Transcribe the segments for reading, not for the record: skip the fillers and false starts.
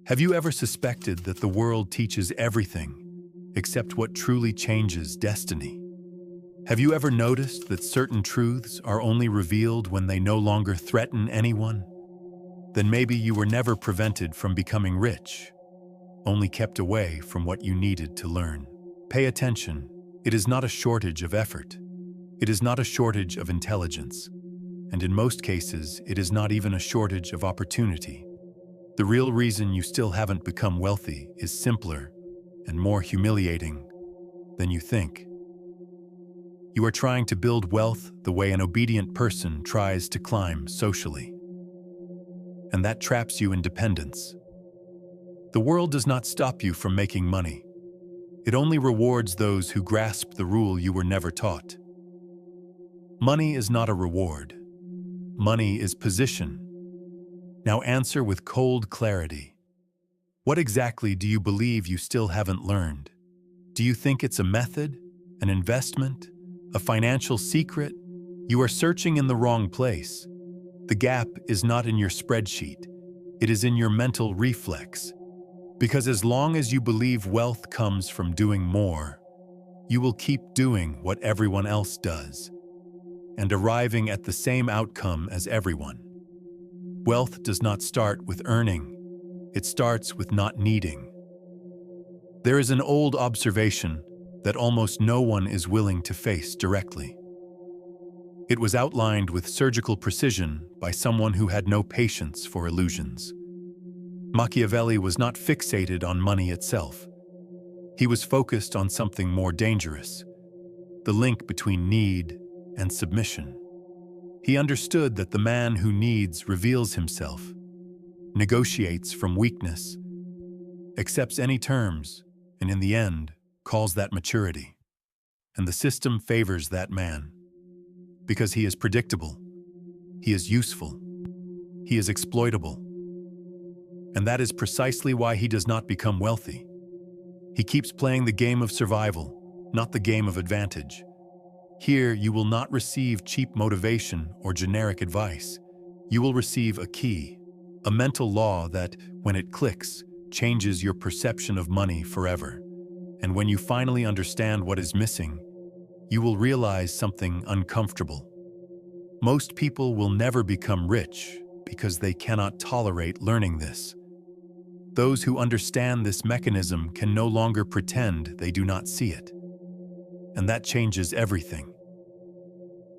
Have you ever suspected that the world teaches everything except what truly changes destiny? Have you ever noticed that certain truths are only revealed when they no longer threaten anyone? Then maybe you were never prevented from becoming rich, only kept away from what you needed to learn. Pay attention. It is not a shortage of effort. It is not a shortage of intelligence. And in most cases, it is not even a shortage of opportunity. The real reason you still haven't become wealthy is simpler and more humiliating than you think. You are trying to build wealth the way an obedient person tries to climb socially. And that traps you in dependence. The world does not stop you from making money. It only rewards those who grasp the rule you were never taught. Money is not a reward. Money is position. Now answer with cold clarity. What exactly do you believe you still haven't learned? Do you think it's a method, an investment, a financial secret? You are searching in the wrong place. The gap is not in your spreadsheet. It is in your mental reflex. Because as long as you believe wealth comes from doing more, you will keep doing what everyone else does and arriving at the same outcome as everyone. Wealth does not start with earning. It starts with not needing. There is an old observation that almost no one is willing to face directly. It was outlined with surgical precision by someone who had no patience for illusions. Machiavelli was not fixated on money itself. He was focused on something more dangerous, the link between need and submission. He understood that the man who needs reveals himself, negotiates from weakness, accepts any terms, and in the end, calls that maturity. And the system favors that man because he is predictable, he is useful, he is exploitable. And that is precisely why he does not become wealthy. He keeps playing the game of survival, not the game of advantage. Here, you will not receive cheap motivation or generic advice. You will receive a key, a mental law that, when it clicks, changes your perception of money forever. And when you finally understand what is missing, you will realize something uncomfortable. Most people will never become rich because they cannot tolerate learning this. Those who understand this mechanism can no longer pretend they do not see it. And that changes everything.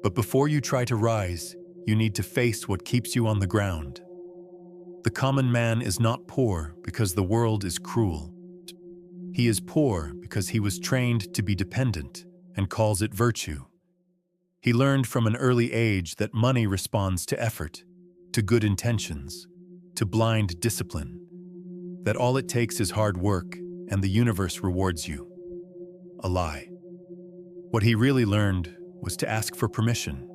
But before you try to rise, you need to face what keeps you on the ground. The common man is not poor because the world is cruel. He is poor because he was trained to be dependent and calls it virtue. He learned from an early age that money responds to effort, to good intentions, to blind discipline, that all it takes is hard work and the universe rewards you. A lie. What he really learned was to ask for permission.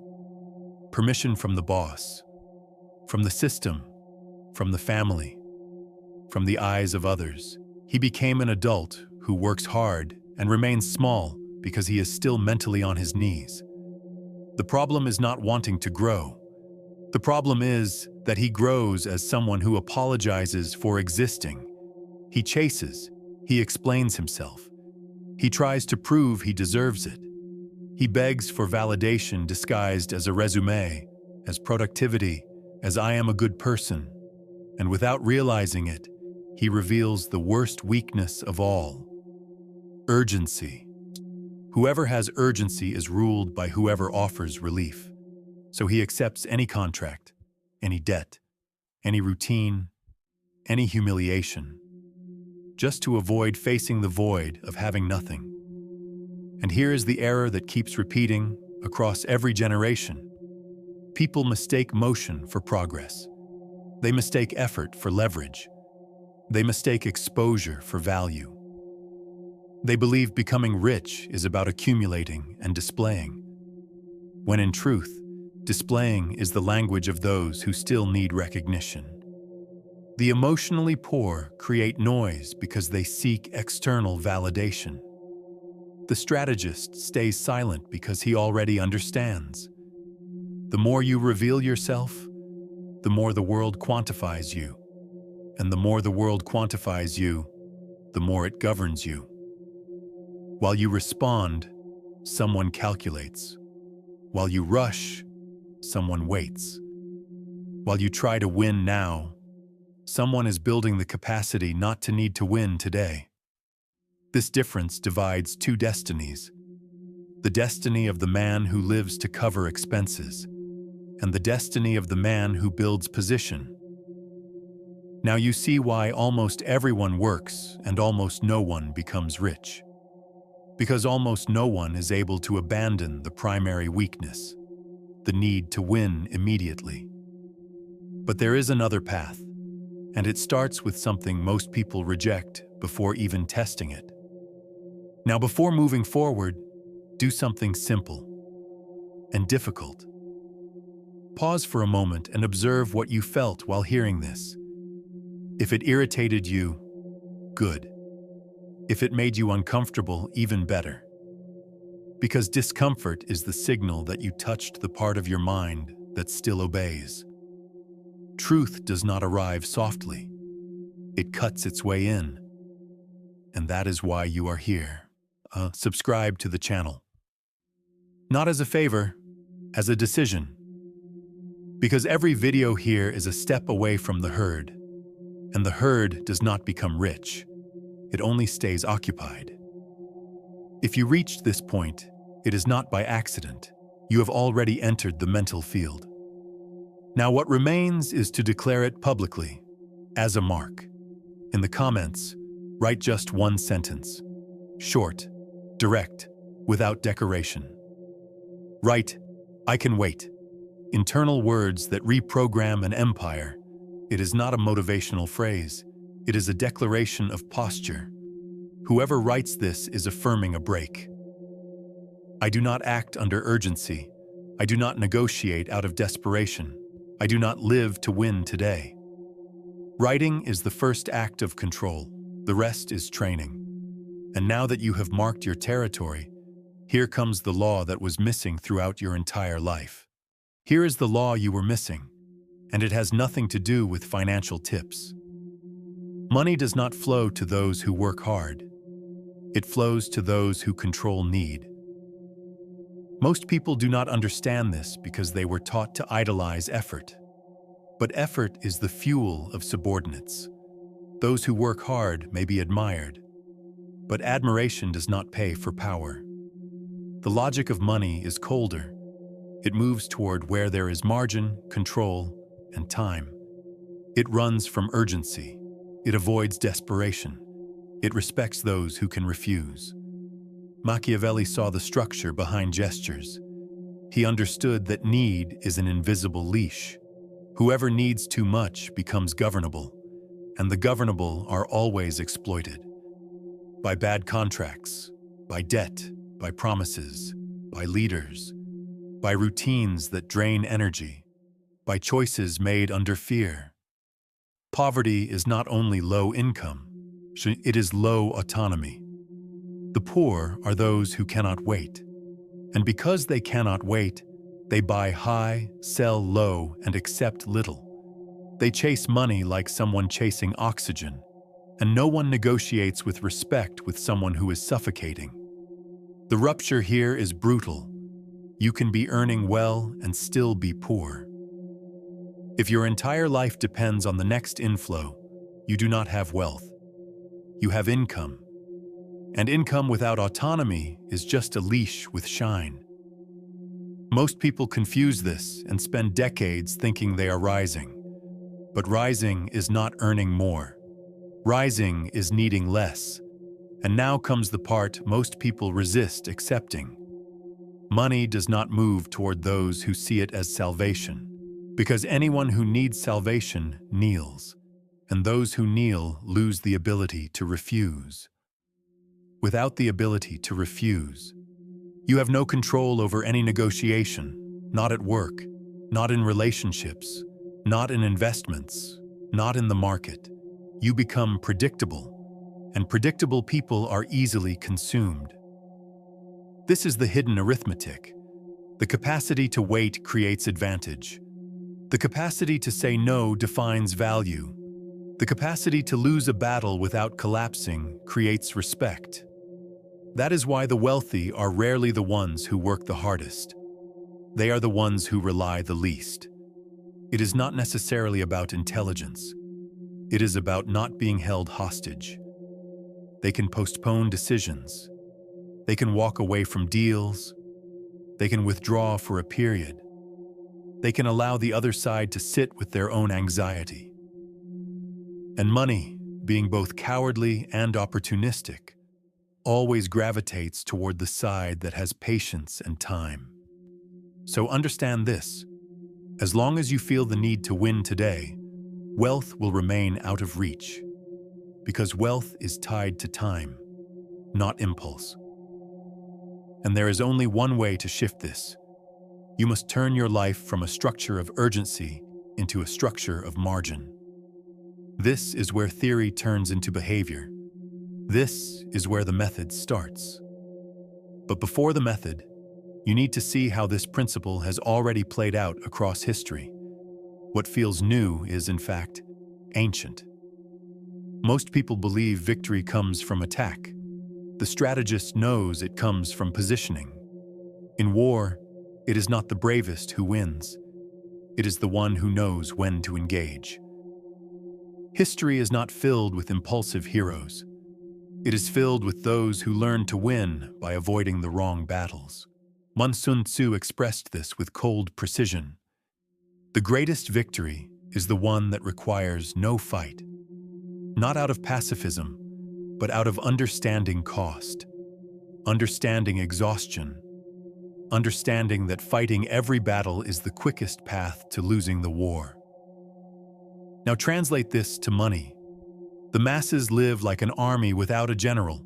Permission from the boss, from the system, from the family, from the eyes of others. He became an adult who works hard and remains small because he is still mentally on his knees. The problem is not wanting to grow. The problem is that he grows as someone who apologizes for existing. He chases, he explains himself. He tries to prove he deserves it. He begs for validation disguised as a resume, as productivity, as I am a good person. And without realizing it, he reveals the worst weakness of all: urgency. Whoever has urgency is ruled by whoever offers relief. So he accepts any contract, any debt, any routine, any humiliation, just to avoid facing the void of having nothing. And here is the error that keeps repeating across every generation. People mistake motion for progress. They mistake effort for leverage. They mistake exposure for value. They believe becoming rich is about accumulating and displaying, when in truth, displaying is the language of those who still need recognition. The emotionally poor create noise because they seek external validation. The strategist stays silent because he already understands. The more you reveal yourself, the more the world quantifies you. And the more the world quantifies you, the more it governs you. While you respond, someone calculates. While you rush, someone waits. While you try to win now, someone is building the capacity not to need to win today. This difference divides two destinies: the destiny of the man who lives to cover expenses, and the destiny of the man who builds position. Now you see why almost everyone works and almost no one becomes rich. Because almost no one is able to abandon the primary weakness, the need to win immediately. But there is another path, and it starts with something most people reject before even testing it. Now, before moving forward, do something simple and difficult. Pause for a moment and observe what you felt while hearing this. If it irritated you, good. If it made you uncomfortable, even better. Because discomfort is the signal that you touched the part of your mind that still obeys. Truth does not arrive softly. It cuts its way in. And that is why you are here. Subscribe to the channel. Not as a favor, as a decision. Because every video here is a step away from the herd. And the herd does not become rich. It only stays occupied. If you reached this point, it is not by accident. You have already entered the mental field. Now what remains is to declare it publicly, as a mark. In the comments, write just one sentence. Short, direct, without decoration. Write, "I can wait." Internal words that reprogram an empire. It is not a motivational phrase. It is a declaration of posture. Whoever writes this is affirming a break. I do not act under urgency. I do not negotiate out of desperation. I do not live to win today. Writing is the first act of control. The rest is training. And now that you have marked your territory, here comes the law that was missing throughout your entire life. Here is the law you were missing, and it has nothing to do with financial tips. Money does not flow to those who work hard. It flows to those who control need. Most people do not understand this because they were taught to idolize effort. But effort is the fuel of subordinates. Those who work hard may be admired, but admiration does not pay for power. The logic of money is colder. It moves toward where there is margin, control, and time. It runs from urgency. It avoids desperation. It respects those who can refuse. Machiavelli saw the structure behind gestures. He understood that need is an invisible leash. Whoever needs too much becomes governable, and the governable are always exploited. By bad contracts, by debt, by promises, by leaders, by routines that drain energy, by choices made under fear. Poverty is not only low income, it is low autonomy. The poor are those who cannot wait. And because they cannot wait, they buy high, sell low, and accept little. They chase money like someone chasing oxygen, and no one negotiates with respect with someone who is suffocating. The rupture here is brutal. You can be earning well and still be poor. If your entire life depends on the next inflow, you do not have wealth. You have income. And income without autonomy is just a leash with shine. Most people confuse this and spend decades thinking they are rising. But rising is not earning more. Rising is needing less. And now comes the part most people resist accepting. Money does not move toward those who see it as salvation, because anyone who needs salvation kneels, and those who kneel lose the ability to refuse. Without the ability to refuse, you have no control over any negotiation, not at work, not in relationships, not in investments, not in the market. You become predictable, and predictable people are easily consumed. This is the hidden arithmetic. The capacity to wait creates advantage. The capacity to say no defines value. The capacity to lose a battle without collapsing creates respect. That is why the wealthy are rarely the ones who work the hardest. They are the ones who rely the least. It is not necessarily about intelligence. It is about not being held hostage. They can postpone decisions. They can walk away from deals. They can withdraw for a period. They can allow the other side to sit with their own anxiety. And money, being both cowardly and opportunistic, always gravitates toward the side that has patience and time. So understand this: as long as you feel the need to win today, wealth will remain out of reach, because wealth is tied to time, not impulse. And there is only one way to shift this. You must turn your life from a structure of urgency into a structure of margin. This is where theory turns into behavior. This is where the method starts. But before the method, you need to see how this principle has already played out across history. What feels new is, in fact, ancient. Most people believe victory comes from attack. The strategist knows it comes from positioning. In war, it is not the bravest who wins. It is the one who knows when to engage. History is not filled with impulsive heroes. It is filled with those who learn to win by avoiding the wrong battles. Sun Tzu expressed this with cold precision. The greatest victory is the one that requires no fight, not out of pacifism, but out of understanding cost, understanding exhaustion, understanding that fighting every battle is the quickest path to losing the war. Now translate this to money. The masses live like an army without a general.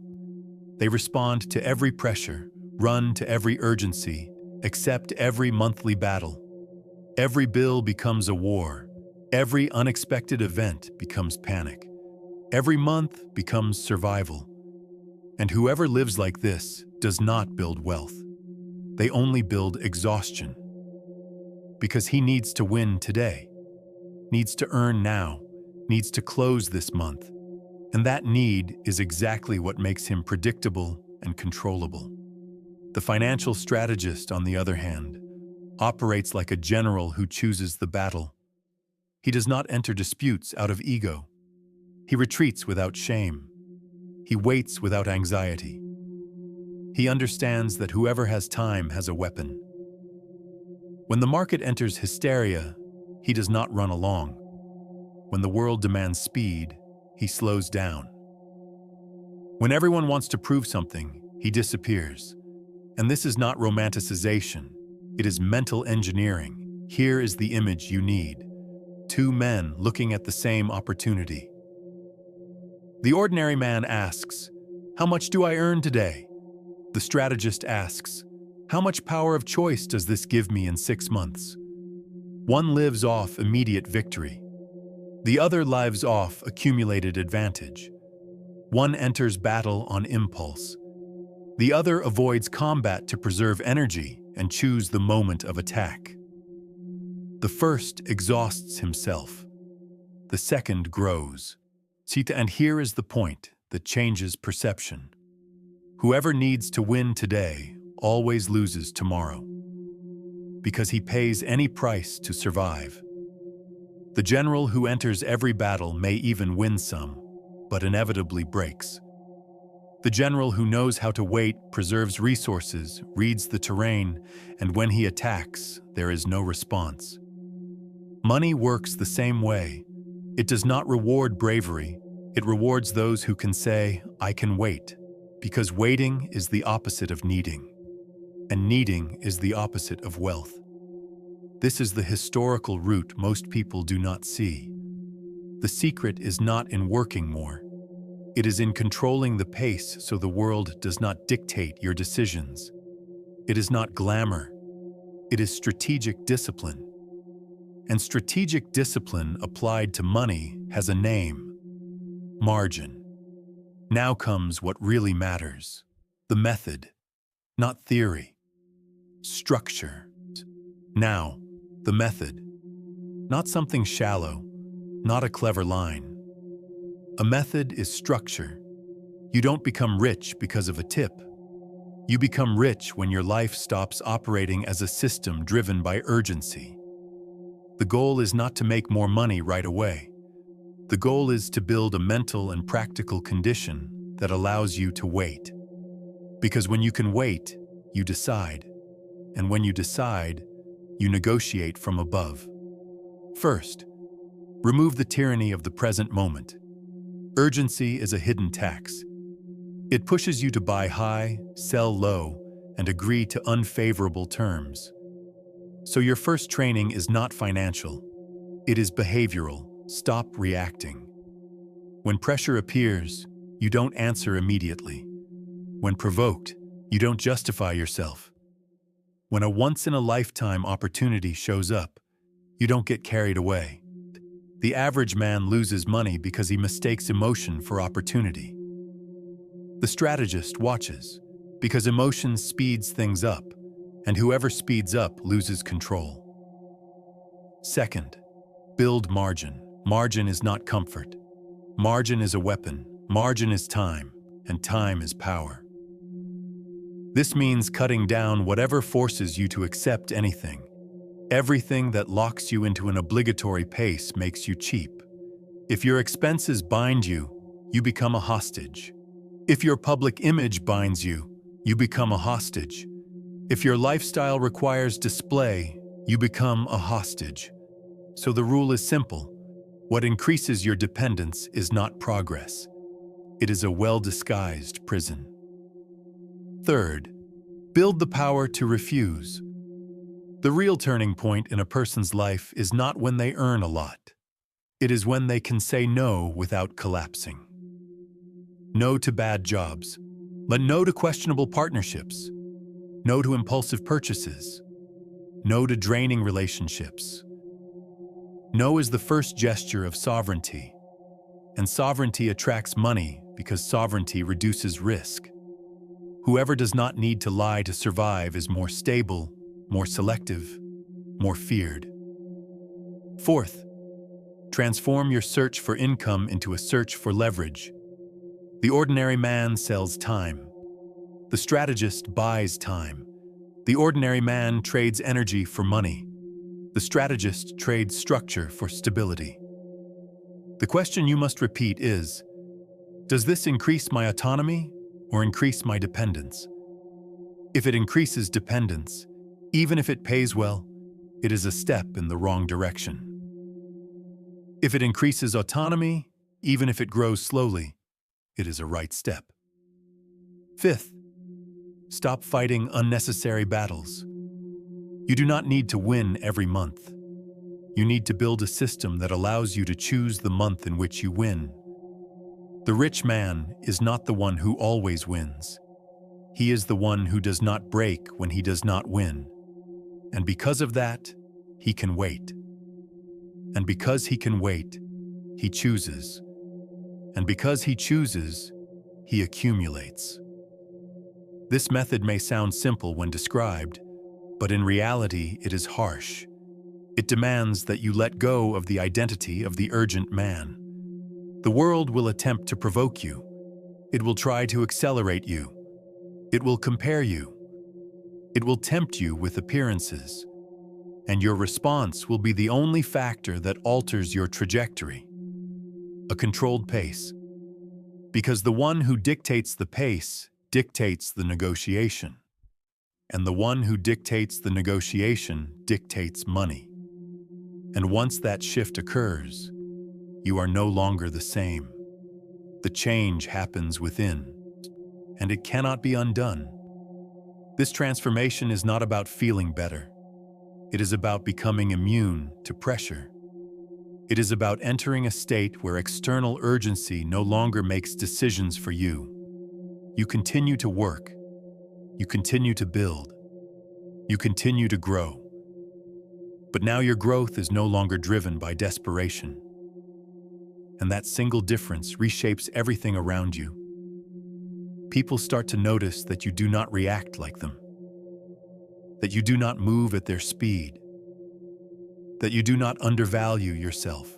They respond to every pressure, run to every urgency, accept every monthly battle. Every bill becomes a war. Every unexpected event becomes panic. Every month becomes survival. And whoever lives like this does not build wealth. They only build exhaustion. Because he needs to win today, needs to earn now, needs to close this month. And that need is exactly what makes him predictable and controllable. The financial strategist, on the other hand, operates like a general who chooses the battle. He does not enter disputes out of ego. He retreats without shame. He waits without anxiety. He understands that whoever has time has a weapon. When the market enters hysteria, he does not run along. When the world demands speed, he slows down. When everyone wants to prove something, he disappears. And this is not romanticization. It is mental engineering. Here is the image you need. Two men looking at the same opportunity. The ordinary man asks, "How much do I earn today?" The strategist asks, "How much power of choice does this give me in 6 months?" One lives off immediate victory. The other lives off accumulated advantage. One enters battle on impulse. The other avoids combat to preserve energy and choose the moment of attack. The first exhausts himself. The second grows. And here is the point that changes perception. Whoever needs to win today always loses tomorrow, because he pays any price to survive. The general who enters every battle may even win some, but inevitably breaks. The general who knows how to wait, preserves resources, reads the terrain, and when he attacks, there is no response. Money works the same way. It does not reward bravery. It rewards those who can say, "I can wait," because waiting is the opposite of needing, and needing is the opposite of wealth. This is the historical root most people do not see. The secret is not in working more. It is in controlling the pace so the world does not dictate your decisions. It is not glamour. It is strategic discipline. And strategic discipline applied to money has a name: margin. Now comes what really matters: the method, not theory. Structure. Now, the method. Not something shallow, not a clever line, A method is structure. You don't become rich because of a tip. You become rich when your life stops operating as a system driven by urgency. The goal is not to make more money right away. The goal is to build a mental and practical condition that allows you to wait. Because when you can wait, you decide. And when you decide, you negotiate from above. First, remove the tyranny of the present moment. Urgency is a hidden tax. It pushes you to buy high, sell low, and agree to unfavorable terms. So your first training is not financial. It is behavioral. Stop reacting. When pressure appears, you don't answer immediately. When provoked, you don't justify yourself. When a once-in-a-lifetime opportunity shows up, you don't get carried away. The average man loses money because he mistakes emotion for opportunity. The strategist watches, because emotion speeds things up, and whoever speeds up loses control. Second, build margin. Margin is not comfort. Margin is a weapon. Margin is time, and time is power. This means cutting down whatever forces you to accept anything. Everything that locks you into an obligatory pace makes you cheap. If your expenses bind you, you become a hostage. If your public image binds you, you become a hostage. If your lifestyle requires display, you become a hostage. So the rule is simple. What increases your dependence is not progress. It is a well-disguised prison. Third, build the power to refuse. The real turning point in a person's life is not when they earn a lot. It is when they can say no without collapsing. No to bad jobs, but no to questionable partnerships. No to impulsive purchases. No to draining relationships. No is the first gesture of sovereignty. And sovereignty attracts money because sovereignty reduces risk. Whoever does not need to lie to survive is more stable, more selective, more feared. Fourth, transform your search for income into a search for leverage. The ordinary man sells time. The strategist buys time. The ordinary man trades energy for money. The strategist trades structure for stability. The question you must repeat is, does this increase my autonomy or increase my dependence? If it increases dependence, even if it pays well, it is a step in the wrong direction. If it increases autonomy, even if it grows slowly, it is a right step. Fifth, stop fighting unnecessary battles. You do not need to win every month. You need to build a system that allows you to choose the month in which you win. The rich man is not the one who always wins. He is the one who does not break when he does not win. And because of that, he can wait. And because he can wait, he chooses. And because he chooses, he accumulates. This method may sound simple when described, but in reality it is harsh. It demands that you let go of the identity of the urgent man. The world will attempt to provoke you. It will try to accelerate you. It will compare you. It will tempt you with appearances. And your response will be the only factor that alters your trajectory. A controlled pace. Because the one who dictates the pace dictates the negotiation. And the one who dictates the negotiation dictates money. And once that shift occurs, you are no longer the same. The change happens within, and it cannot be undone. This transformation is not about feeling better. It is about becoming immune to pressure. It is about entering a state where external urgency no longer makes decisions for you. You continue to work. You continue to build. You continue to grow. But now your growth is no longer driven by desperation. And that single difference reshapes everything around you. People start to notice that you do not react like them. That you do not move at their speed. That you do not undervalue yourself.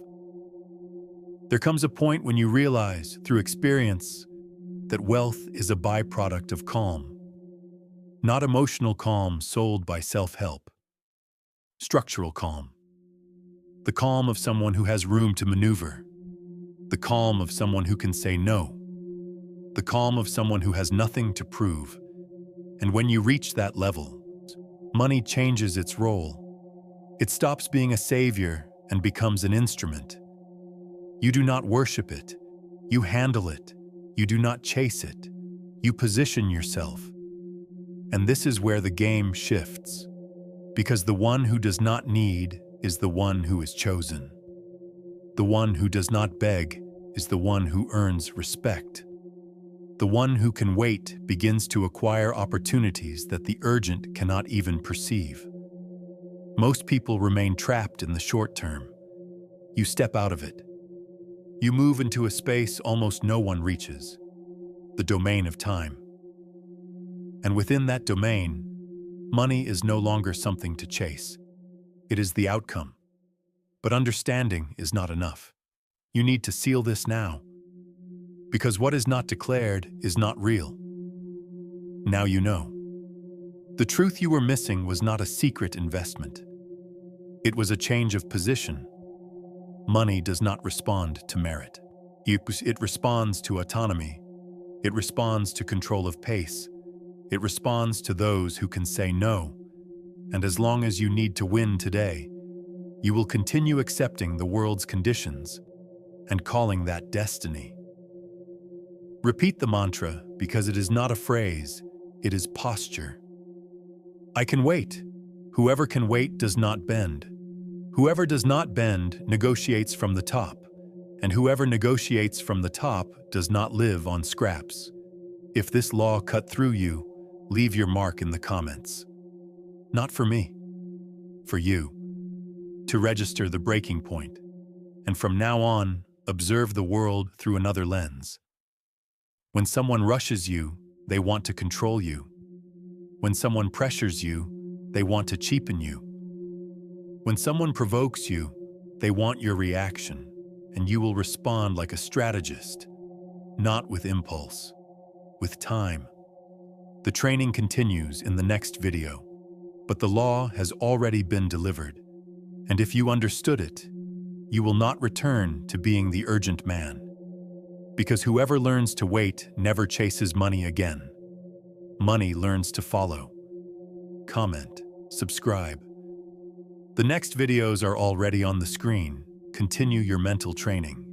There comes a point when you realize, through experience, that wealth is a byproduct of calm. Not emotional calm sold by self-help. Structural calm. The calm of someone who has room to maneuver. The calm of someone who can say no. The calm of someone who has nothing to prove. And when you reach that level, money changes its role. It stops being a savior and becomes an instrument. You do not worship it. You handle it. You do not chase it. You position yourself. And this is where the game shifts. Because the one who does not need is the one who is chosen. The one who does not beg is the one who earns respect. The one who can wait begins to acquire opportunities that the urgent cannot even perceive. Most people remain trapped in the short term. You step out of it. You move into a space almost no one reaches, the domain of time. And within that domain, money is no longer something to chase. It is the outcome. But understanding is not enough. You need to seal this now. Because what is not declared is not real. Now you know. The truth you were missing was not a secret investment. It was a change of position. Money does not respond to merit. It responds to autonomy. It responds to control of pace. It responds to those who can say no. And as long as you need to win today, you will continue accepting the world's conditions and calling that destiny. Repeat the mantra because it is not a phrase, it is posture. I can wait. Whoever can wait does not bend. Whoever does not bend negotiates from the top, and whoever negotiates from the top does not live on scraps. If this law cut through you, leave your mark in the comments. Not for me, for you. To register the breaking point, and from now on, observe the world through another lens. When someone rushes you, they want to control you. When someone pressures you, they want to cheapen you. When someone provokes you, they want your reaction, and you will respond like a strategist, not with impulse, with time. The training continues in the next video, but the law has already been delivered, and if you understood it, you will not return to being the urgent man. Because whoever learns to wait never chases money again. Money learns to follow. Comment, subscribe. The next videos are already on the screen. Continue your mental training.